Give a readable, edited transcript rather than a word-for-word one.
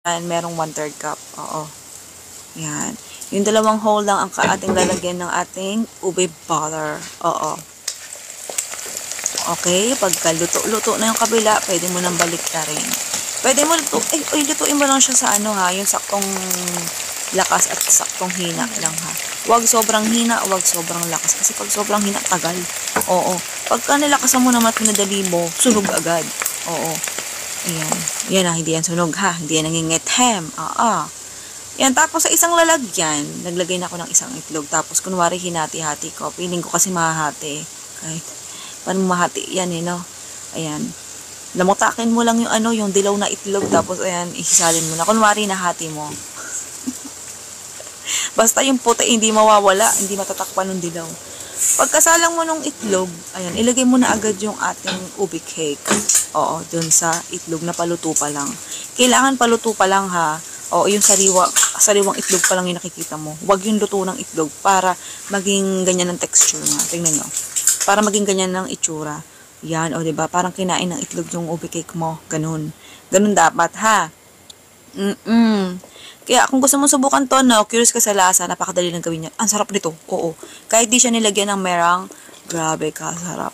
merong 1/3 cup. Oo. Yan. Yung dalawang hole lang ang ating lalagyan ng ating ube butter. Oo. Okay, pagka luto na yung kabila, pwede mo nang baliktarin. Pwede mo lutuin mo lang siya sa yung saktong lakas at saktong hina lang ha. Huwag sobrang hina, huwag sobrang lakas. Kasi pag sobrang hina, tagal. Oo. Pagka nilakasan mo naman at pinadali mo, sunog agad. Oo. Ayan. Yan hindi yan sunog ha. Hindi yan nangingithem. Yan, tapos sa isang lalagyan, naglagay na ako ng isang itlog. Tapos, kunwari, hinati-hati ko. Piling ko kasi mahati. Kahit, paano mahati yan no? Ayan. Lamutakin mo lang yung dilaw na itlog. Tapos, ayan, ihisalin mo na. Kunwari, nahati mo. Basta yung puti, hindi mawawala. Hindi matatakpan ng dilaw. Pagkasalang mo ng itlog, ayan, ilagay mo na agad yung ating ube cake. Oo, dun sa itlog na paluto pa lang. Kailangan paluto pa lang ha. Oo, yung sariwang itlog pa lang yung nakikita mo. Huwag yung luto ng itlog para maging ganyan ang texture nga. Tingnan nyo. Para maging ganyan ang itsura. Yan, o diba? Parang kinain ng itlog yung ube cake mo. Ganun. Ganun dapat ha. Kaya kung gusto mo subukan to, curious ka sa lasa, napakadali lang gawin yan. Ang sarap nito. Oo. Kahit di siya nilagyan ng merang, grabe ka, sarap.